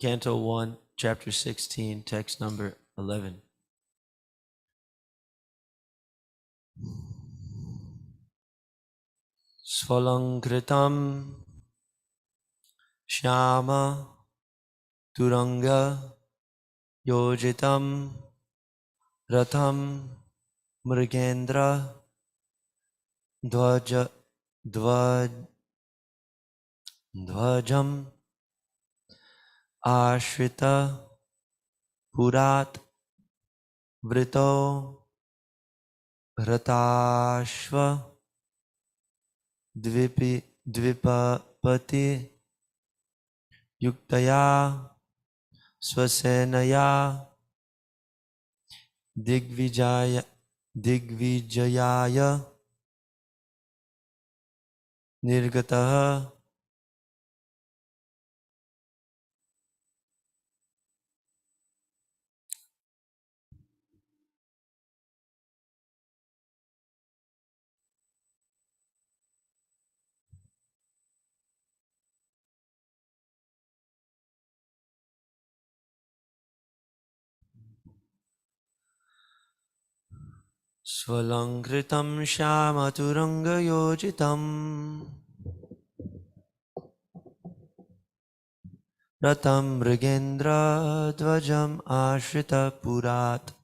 Canto 1, Chapter 16, text number 11. Svalankritam Shyama Turanga Yojitam Ratham Mrigendra Dvaja Dvaj Dvajam Ashrita Purat Vrito Ratashva Dvipapati Yuktaya Swasenaya Digvijayaya Nirgataha Svalankritam Shamaturanga Yojitam Ratam Mrigendra Dvajam Ashrita Purat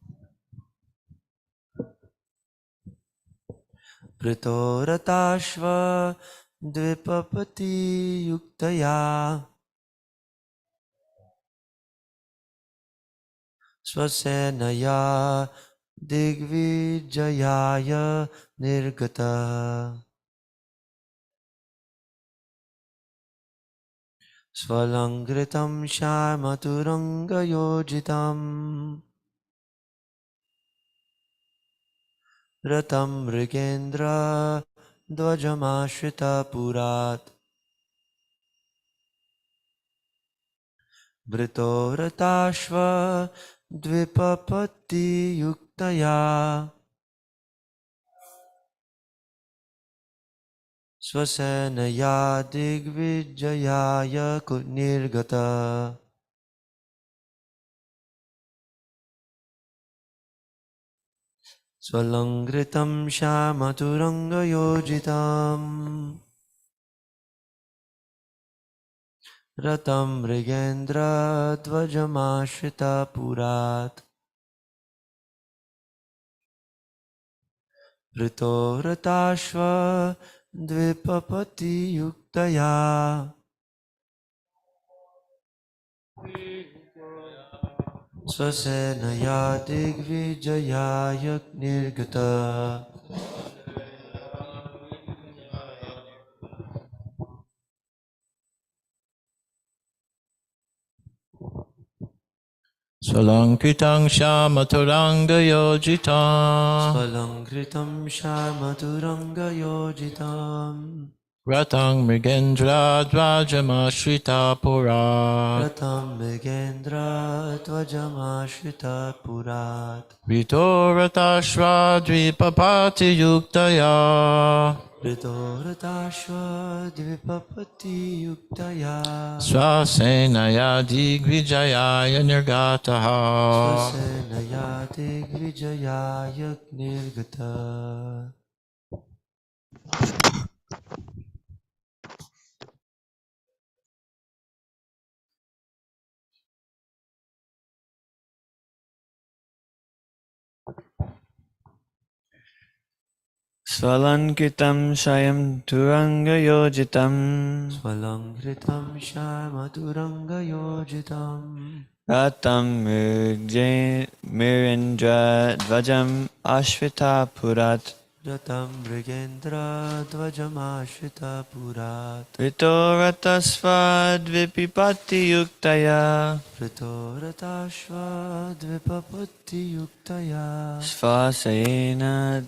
Pritoratashva Dvipapati Yuktaya Swasenaya Digvijayaya Nirgata Svalankritam Shamaturanga Yojitam Ratam Mrigendra Dvajamashita Purat Vritoratashva Dvipapati Yuktaya Swasenaya Digvijayaya Nirgata Svalankritam Shamaturanga Yojitam Ratam Mrigendra Dvajamashita Purat Pritoratashva Dvipapati Yuktaya Swasenaya Digvijayaya Nirgata Svalankritam Shamaturanga Yojitam Svalankritam Shamaturanga Yojitam Ratang Mrigendra Dvajamashita Purat Ratam Megendra Dvajamashita Purat Vitoratashva Dvipapati Yuktaya Pritoratashva Dvipapati Yuktaya Swasenaya Digvijayaya Nirgataha Swasenaya Digvijayaya Nirgata Svalankitam Shayam Turanga Yojitam Svalankritam Shamaturanga Yojitam Ratam Mirendra Dvajam Ashvita Purat Ratam Mrigendra Dvajamashita Purat Ritoratasva Dvipipati Yuktaya Pritoratashva Dvipapati Yuktaya Svasayena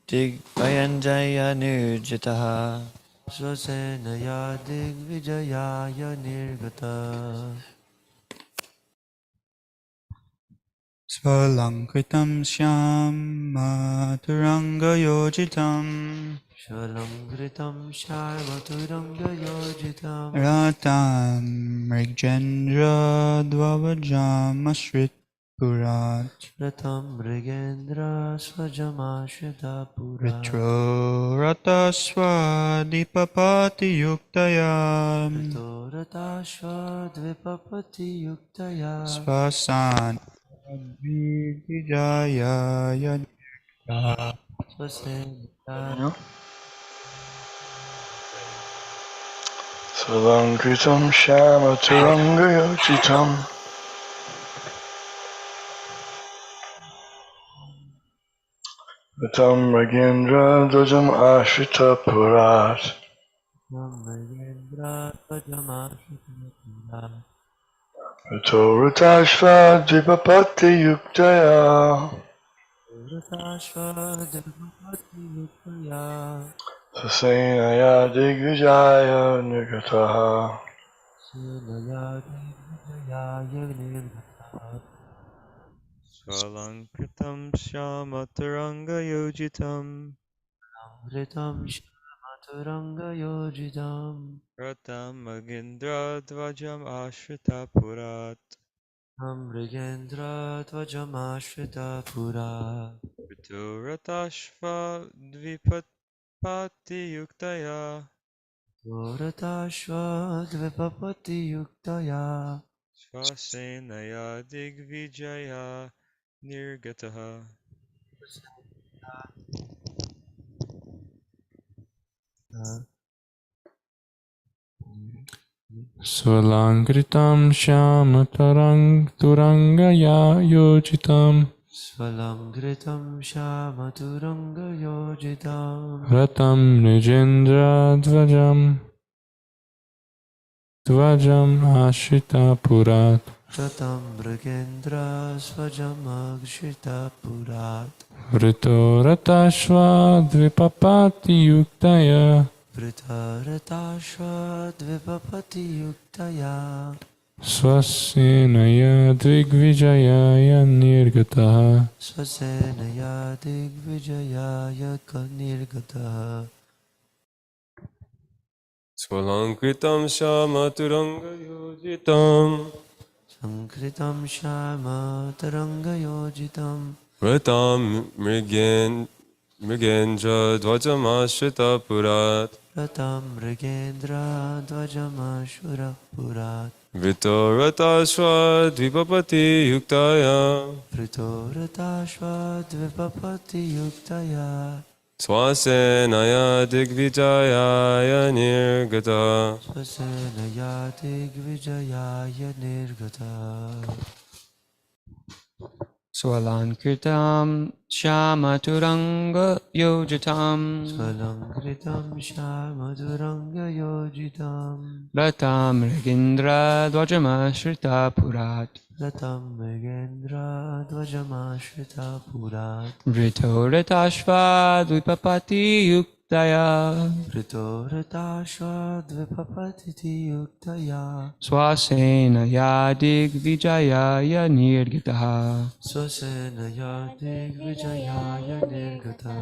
Digvayanjaya Nirjitaha Swasenaya Digvijayaya Nirgata Svalankritam Shyamaturanga-yojitam Shalangritam Sharmaturanga-yojitam Ratam Mrigjendra Dvavajamashrit Purat Ratam Mrigendra Swajamashita Pura Ritro Rata Swadipapati Yuktaya Ritoratashva Dvipapati Yuktaya Svasan Vijaya Yadika Swasena Salankritam Shamaturanga-yojitam Vitam Ragendra Dvajam Ashrita Purat Mrigendra Swajamashita Pura Vitoratashva Dvipapati Yuktaya Ritoratashva Dvipapati Yuktaya Sasenaya Digvijaya Nirgataha Sunayati Vijayaya Nirgata Svalankritam Shamataranga-yojitam Amritam Shamaturanga-yojitam Ratam Magindra Dvajam Ashrita Purat Amrigendra Tvajamashvita Pura Rituratashva Dvipati Yuktaya Puratashva Dvipapati Yuktaya Svasenaya Digvijaya Nirgataha Svalankritam Shyamatang Turangaya Yojitam Svalangritam Shamaturanga-yojitam Ratam Nijendra Dvajam Ashita Purat Ratam Mrigendra Svajamagshita Purat Vrito Ratashva Dvipapati Yuktaya Vritaratashva Dvipapati Yuktaya Svasenaya Digvijayaya Nirgataha Svasenaya Digvijayaya Nirgata Svalankritam Shamaturanga Yojitam Sankritam Shama Taranga-yojitam Vratam Mrigendra Dvajamashvita Purat Ratam Mrigendra Dvajamashura Purat Vitoratashva Dvipapati Yuktaya Vritoratashva Dvipapati Yuktaya Swasenaya Digvijayaya Nirgata Svasenaya Digvijayaya Nirgata Swalankritam Shamaturanga-yojitam Svalangritam Shamaduranga-yojitam Ratam Mrigindra Dvajamashvrita Purat Ratam Mrigendra Dvajamashvita Purat Vritoratashva Dvipapati Yuktaya Vritoratashva Dvipapati Yuktaya Swasenaya Digvijayaya Nirgitaha Swasenaya Digvijayaya Nirgata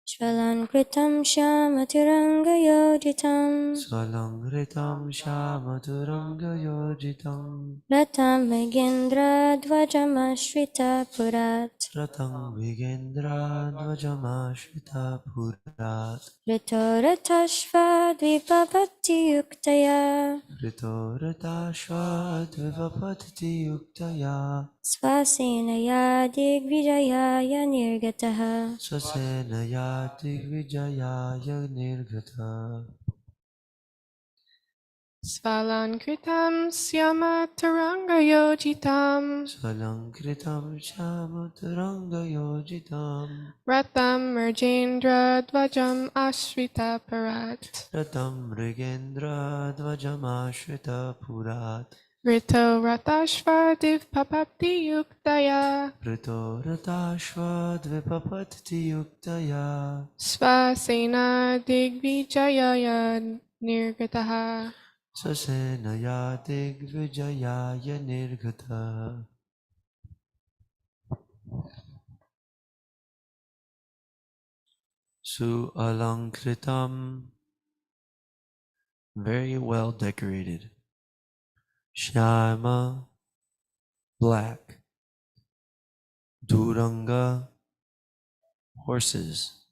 Shalankritam Shamatiranga-yojitam Svalangritam Shamaturanga-yojitam Ratam Megendra Dvajamashvita Purat Ratam Vigendra Dvajamashvita Purat Ritoratashva Dvipapati Yuktaya Vritoratashva Dvipapati Yuktaya Svasenaya Digvijayaya Nirgataha Swasenaya Digvijayaya Nirgata Svalankritam Syamataranga-yojitam Svalankritam Shamaturanga-yojitam Ratam Mrjendra Dvajam Ashrita Parat Ratam Mrigendra Dvajamashvita Purat Rito Ratashva Divpapati Yuktaya Vritoratashva Dvipapati Yuktaya Svasena Digvijayaya Nirgataha Swasenaya Digvijayaya Nirgata Su alankritam, very well decorated. Shyama, black. Duranga, horses.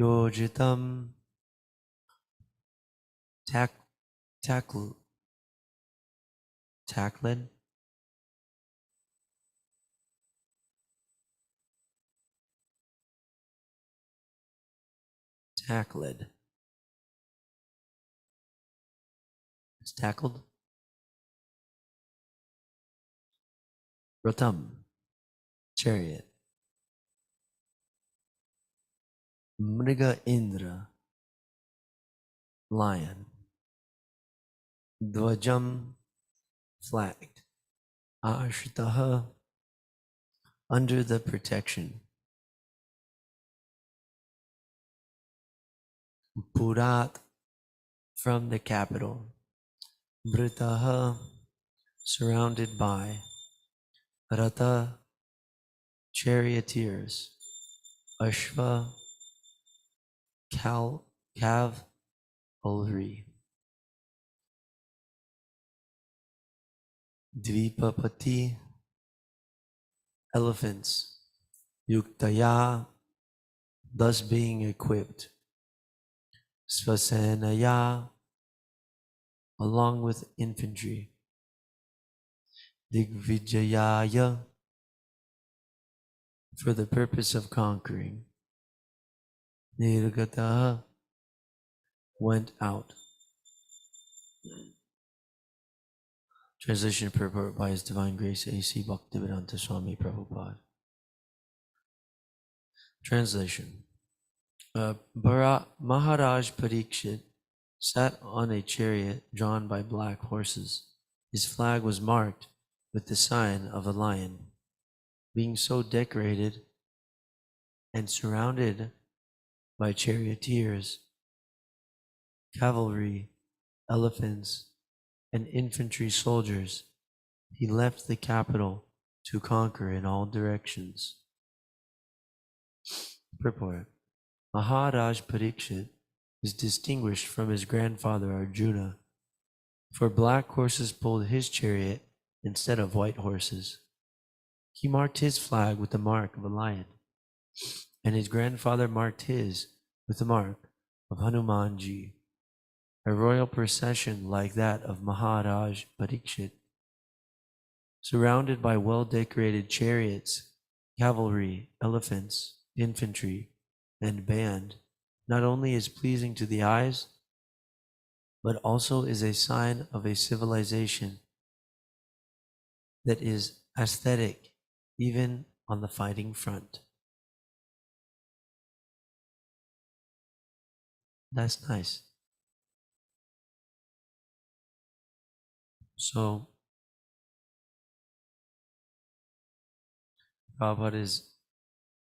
Yojitam, tackle, tackled. Tackled. It's tackled. Ratam, chariot. Mriga Indra, lion. Dvajam, flagged. Ashritaha, under the protection. Purat, from the capital. Britaha, surrounded by. Rata, charioteers. Ashva, cavalry. Dvipapati, elephants. Yuktaya, thus being equipped. Svasenaya, along with infantry. Digvijayaya, for the purpose of conquering. Nirgataha, went out. Translation purport by His Divine Grace A.C. Bhaktivedanta Swami Prabhupada. Translation. Maharaj Parikshit sat on a chariot drawn by black horses. His flag was marked with the sign of a lion. Being so decorated and surrounded by charioteers, cavalry, elephants, and infantry soldiers, he left the capital to conquer in all directions. Purport. Maharaj Parikshit is distinguished from his grandfather Arjuna, for black horses pulled his chariot instead of white horses. He marked his flag with the mark of a lion, and his grandfather marked his with the mark of Hanumanji. A royal procession like that of Maharaj Parikshit, surrounded by well-decorated chariots, cavalry, elephants, infantry, and band, not only is pleasing to the eyes, but also is a sign of a civilization that is aesthetic even on the fighting front. That's nice. So, Prabhupada is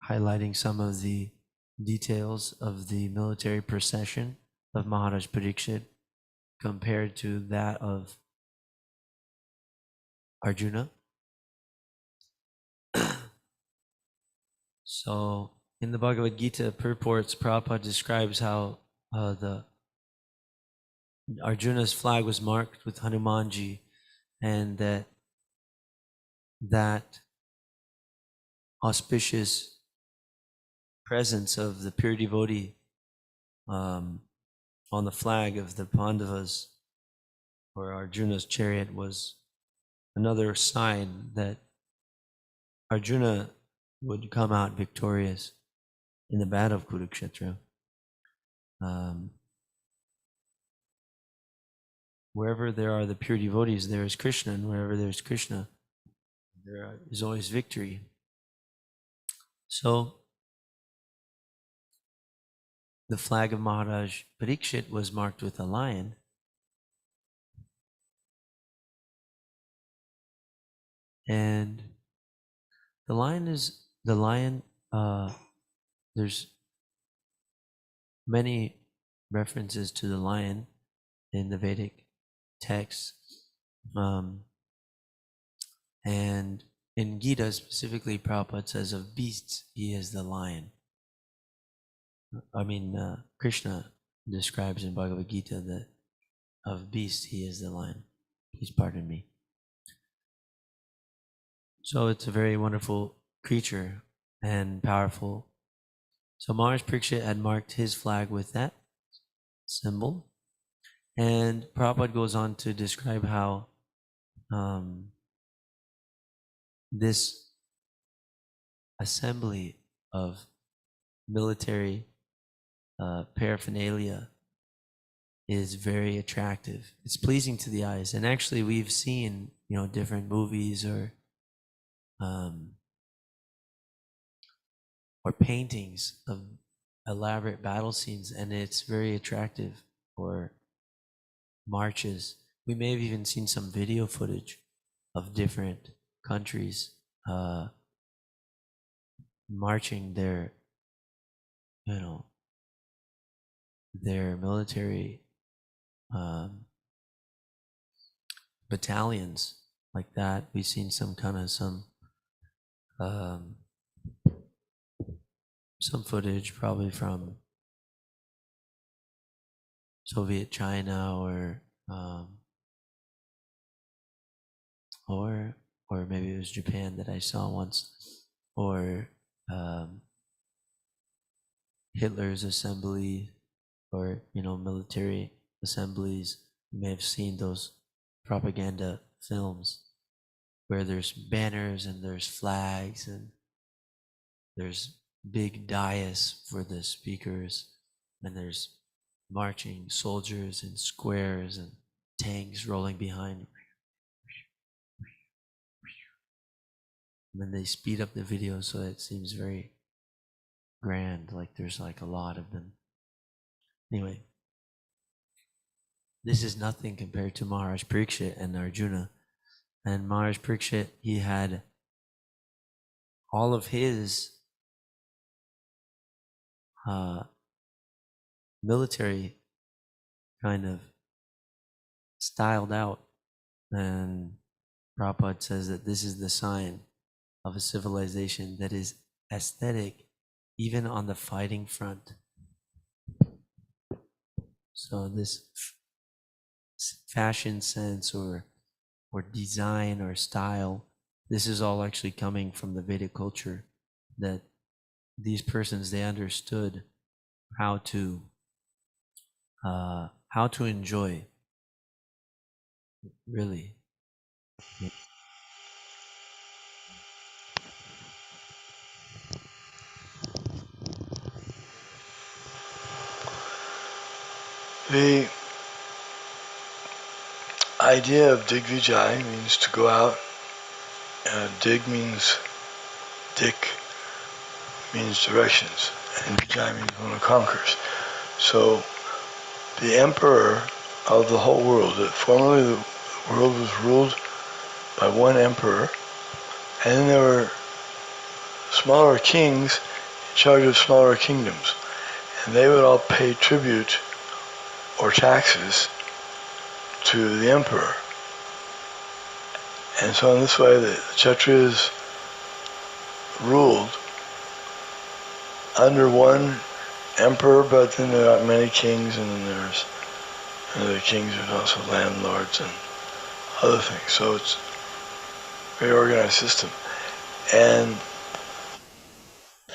highlighting some of the details of the military procession of Maharaj Parikshit compared to that of Arjuna. So, in the Bhagavad Gita purports, Prabhupada describes how the Arjuna's flag was marked with Hanumanji, and that auspicious presence of the pure devotee on the flag of the Pandavas or Arjuna's chariot was another sign that Arjuna would come out victorious in the battle of Kurukshetra. Wherever there are the pure devotees, there is Krishna, and wherever there is Krishna, there is always victory. So, the flag of Maharaj Parikshit was marked with a lion. And the lion, there's many references to the lion in the Vedic texts. And in Gita specifically, Prabhupada says of beasts, he is the lion. Krishna describes in Bhagavad Gita that of beast he is the lion. Please pardon me. So it's a very wonderful creature and powerful. So Maharaj Parikshit had marked his flag with that symbol. And Prabhupada goes on to describe how this assembly of military paraphernalia is very attractive. It's pleasing to the eyes. And actually we've seen, different movies or paintings of elaborate battle scenes, and it's very attractive for marches. We may have even seen some video footage of different countries marching their military battalions like that. We've seen some footage probably from Soviet China or maybe it was Japan that I saw once, or Hitler's assembly, or military assemblies. You may have seen those propaganda films where there's banners and there's flags and there's big dais for the speakers, and there's marching soldiers in squares and tanks rolling behind. And then they speed up the video so that it seems very grand, like there's like a lot of them. Anyway, this is nothing compared to Maharaj Parikshit and Arjuna. And Maharaj Parikshit, he had all of his military kind of styled out, and Prabhupada says that this is the sign of a civilization that is aesthetic even on the fighting front. So this fashion sense or design or style, this is all actually coming from the Vedic culture, that these persons, they understood how to enjoy, really. The idea of Digvijay means to go out. Dig means dik means directions, and Vijay means one who conquers. So the emperor of the whole world, formerly the world was ruled by one emperor, and then there were smaller kings in charge of smaller kingdoms, and they would all pay tribute or taxes to the emperor. And so in this way the Kshatriyas ruled under one emperor, but then there are many kings, and then there's the kings, there's also landlords and other things. So it's a very organized system. And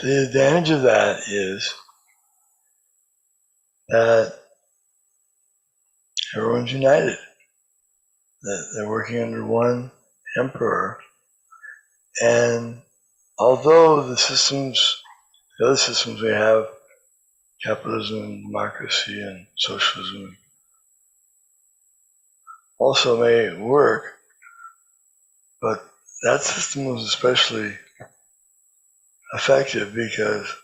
the advantage of that is that everyone's united, that they're working under one emperor. And although the other systems we have, capitalism and democracy and socialism, also may work, but that system was especially effective because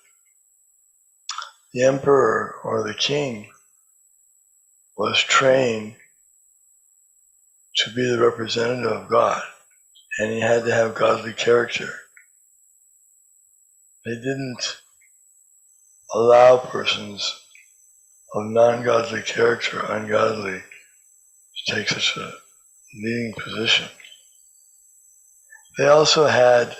the emperor or the king was trained to be the representative of God, and he had to have godly character. They didn't allow persons of non-godly character, ungodly, to take such a leading position. They also had,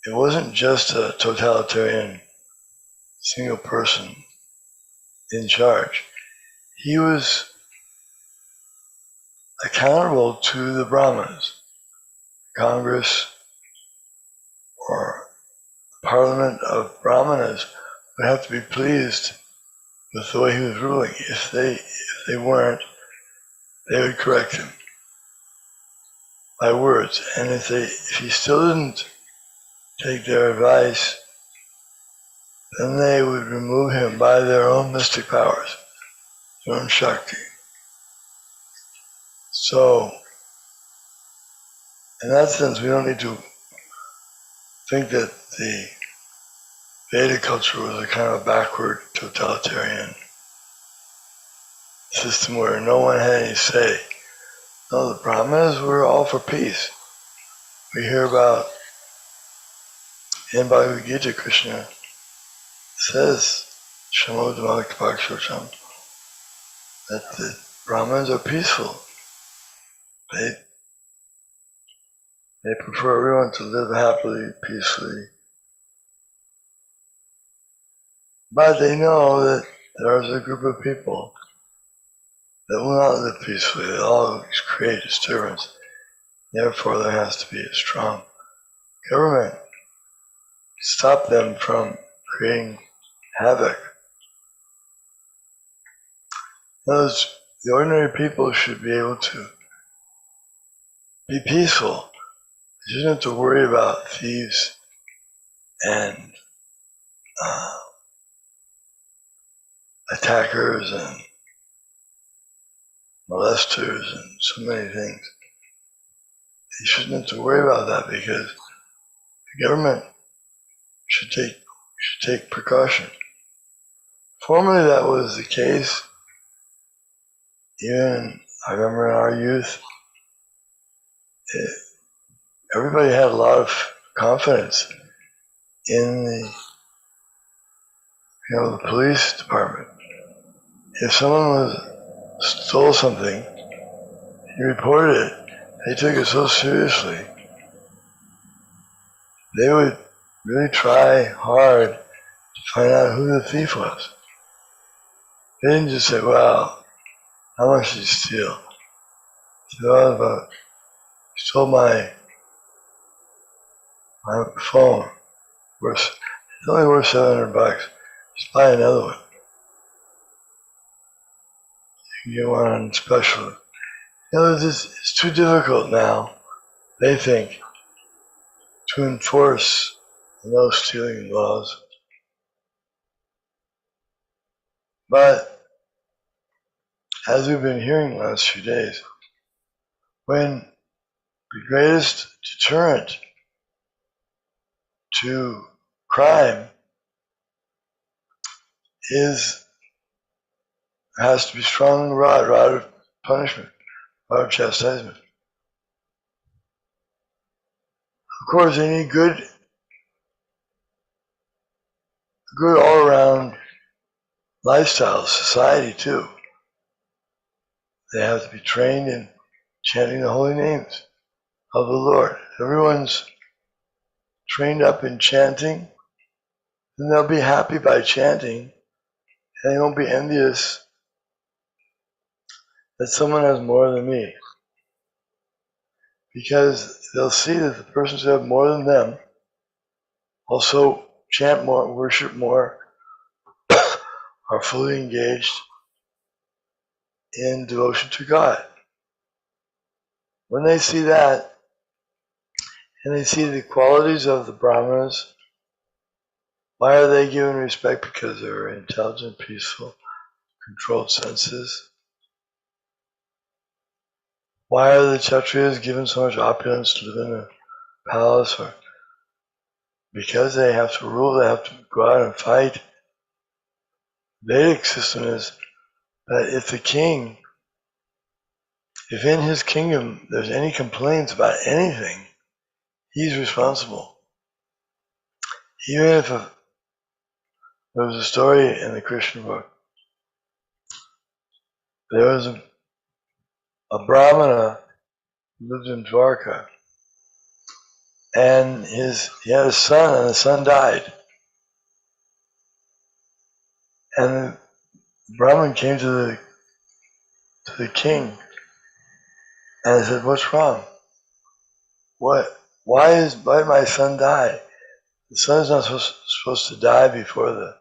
it wasn't just a totalitarian single person in charge. He was accountable to the Brahmanas. Congress or Parliament of Brahmanas would have to be pleased with the way he was ruling. If they weren't, they would correct him by words. And if he still didn't take their advice, then they would remove him by their own mystic powers, their own Shakti. So, in that sense, we don't need to think that the Vedic culture was a kind of backward, totalitarian system where no one had any say. No, the Brahmanas were all for peace. We hear about, in Bhagavad Gita, Krishna says, Shamodamalakapaksham, that the Brahmins are peaceful. They prefer everyone to live happily, peacefully. But they know that there's a group of people that will not live peacefully. They'll always create disturbance. Therefore, there has to be a strong government to stop them from creating havoc. Those, the ordinary people should be able to be peaceful. They shouldn't have to worry about thieves and attackers and molesters and so many things. You shouldn't have to worry about that because the government should take precaution. Formerly that was the case. Even I remember in our youth, everybody had a lot of confidence in the police department. If someone stole something, he reported it. They took it so seriously. They would really try hard to find out who the thief was. They didn't just say, "Well, how much did you steal?" They said, "Well, he stole my phone. It's only worth $700. Just buy another one. You can get one on special." It's too difficult now, they think, to enforce the no stealing laws. But as we've been hearing the last few days, when the greatest deterrent to crime has to be strong rod of punishment, rod of chastisement. Of course, they need good all-around lifestyle, society too. They have to be trained in chanting the holy names of the Lord. If everyone's trained up in chanting, then they'll be happy by chanting, and they won't be envious that someone has more than me. Because they'll see that the persons who have more than them also chant more, worship more, are fully engaged in devotion to God. When they see that, and they see the qualities of the Brahmanas, why are they given respect? Because they're intelligent, peaceful, controlled senses. Why are the Kshatriyas given so much opulence to live in a palace? Because they have to rule, they have to go out and fight. The Vedic system is that if in his kingdom there's any complaints about anything, he's responsible. Even if there was a story in the Krishna book, there was a Brahmana who lived in Dwarka, and he had a son, and the son died. And the Brahmin came to the king and said, "What's wrong? Why did my son die? The son is not supposed to die before the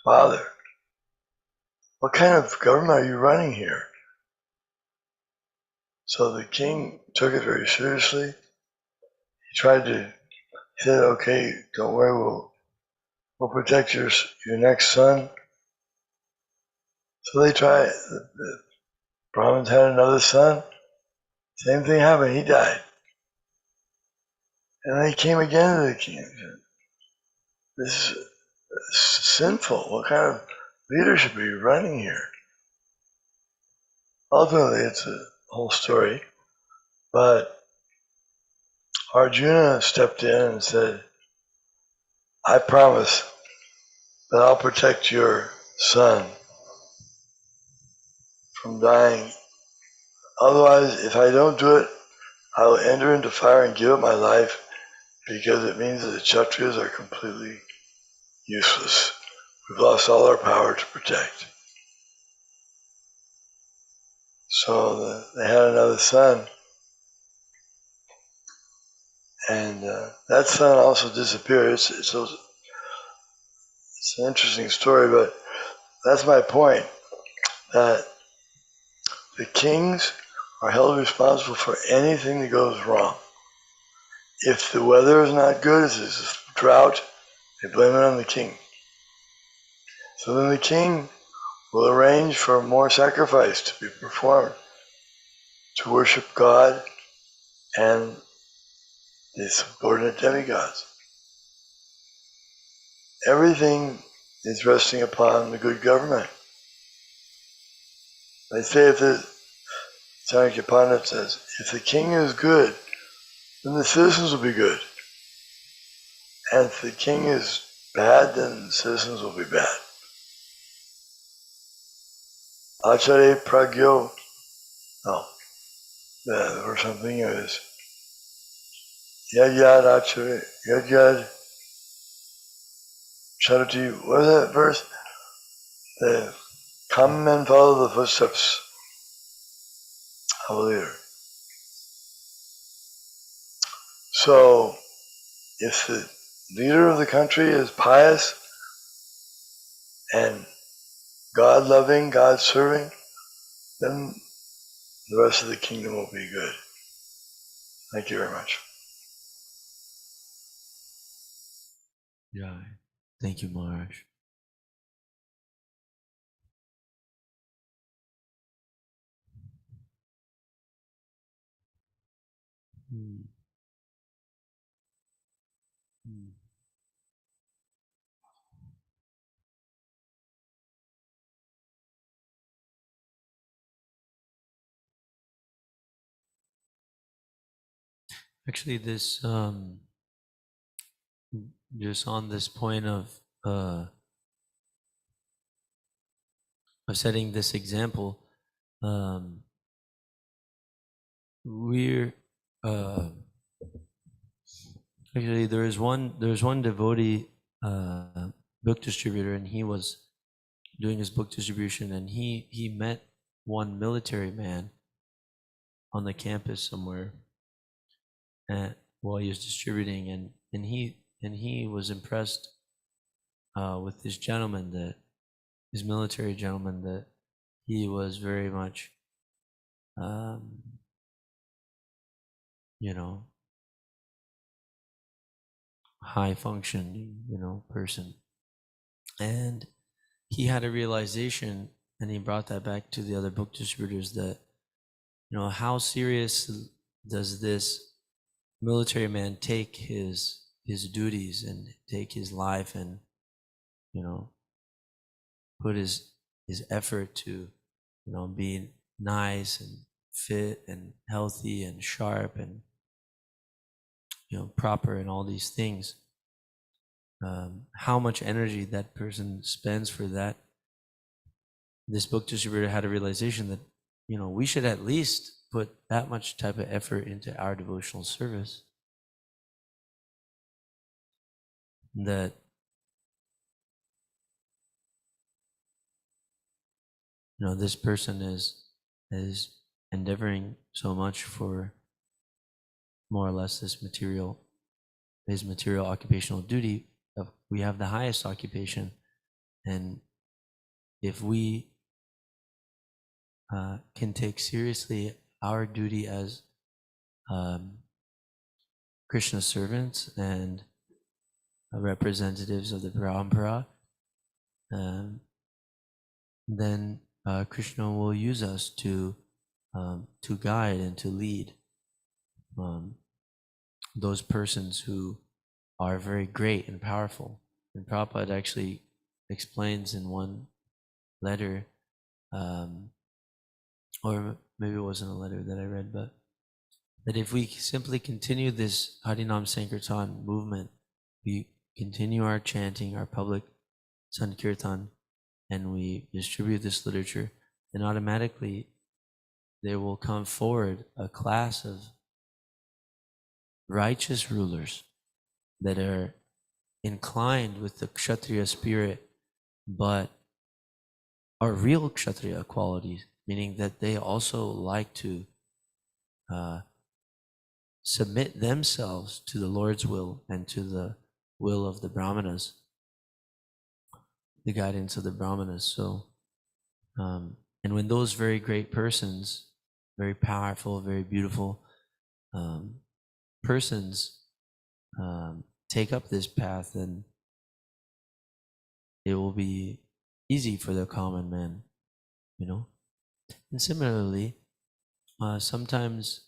father. What kind of government are you running here?" So the king took it very seriously. He said, "Okay, don't worry, we'll protect your next son." So they tried. The Brahmins had another son. Same thing happened. He died. And they came again to the king and said, "This is sinful. What kind of leadership are you running here?" Ultimately, it's a whole story. But Arjuna stepped in and said, "I promise that I'll protect your son from dying. Otherwise, if I don't do it, I will enter into fire and give up my life, because it means that the Kshatriyas are completely useless. We've lost all our power to protect." So they had another son, and that son also disappeared. It's an interesting story, but that's my point, that the kings are held responsible for anything that goes wrong. If the weather is not good, if there's a drought, they blame it on the king. So then the king will arrange for more sacrifice to be performed to worship God and the subordinate demigods. Everything is resting upon the good government. They say, if the Chanakya Pandit says, if the king is good, then the citizens will be good. And if the king is bad, then the citizens will be bad. Achare pragyo, no, or something is yad yad achare, yad yad charity. What is that verse? The come and follow the footsteps of a leader. So, if the leader of the country is pious and God-loving, God-serving, then the rest of the kingdom will be good. Thank you very much. Yeah. Thank you, Maharaj. Hmm. Hmm. Actually, this just on this point uh, of setting this example, um, we're actually there's one devotee book distributor, and he was doing his book distribution, and he met one military man on the campus somewhere while he was distributing, and he was impressed with this gentleman, that his military gentleman, that he was very much um, you know, high functioning, person. And he had a realization, and he brought that back to the other book distributors, that, how serious does this military man take his duties and take his life, and, put his effort to, be nice and fit and healthy and sharp and, proper and all these things. How much energy that person spends for that. This book distributor had a realization that, we should at least put that much type of effort into our devotional service. That this person is endeavoring so much for more or less his material occupational duty. We have the highest occupation, and if we can take seriously our duty as Krishna servants and representatives of the Parampara, then Krishna will use us to guide and to lead those persons who are very great and powerful. And Prabhupada actually explains in one letter, or maybe it wasn't a letter that I read, but that if we simply continue this Harinam Sankirtan movement, we continue our chanting, our public Sankirtan, and we distribute this literature, then automatically there will come forward a class of righteous rulers that are inclined with the Kshatriya spirit, but are real Kshatriya qualities, meaning that they also like to submit themselves to the Lord's will and to the will of the Brahmanas, the guidance of the Brahmanas. So, and when those very great persons, very powerful, very beautiful persons take up this path, then it will be easy for the common man, And similarly, sometimes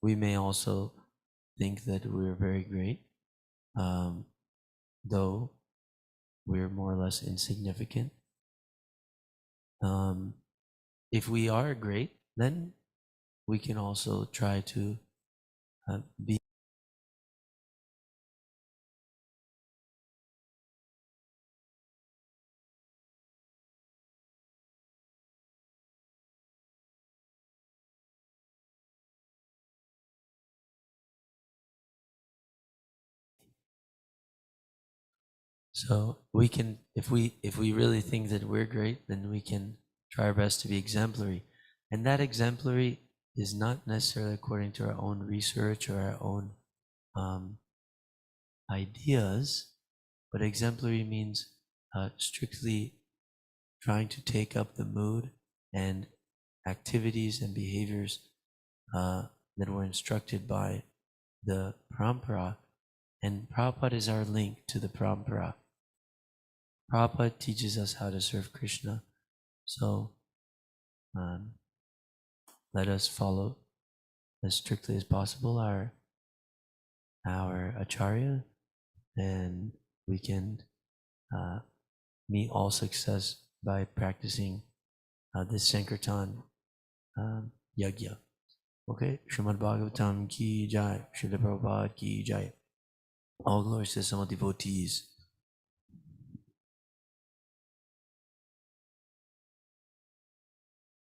we may also think that we're very great, though we're more or less insignificant. If we are great, then we can also try to be. So we can, if we really think that we're great, then we can try our best to be exemplary, and that exemplary is not necessarily according to our own research or our own ideas, but exemplary means strictly trying to take up the mood and activities and behaviors that were instructed by the Parampara, and Prabhupada is our link to the Parampara. Prabhupada teaches us how to serve Krishna, so let us follow as strictly as possible our Acharya, and we can meet all success by practicing this Sankirtan yajna. Okay, Srimad Bhagavatam ki jai, Srila Prabhupada ki jai. All glories to some devotees.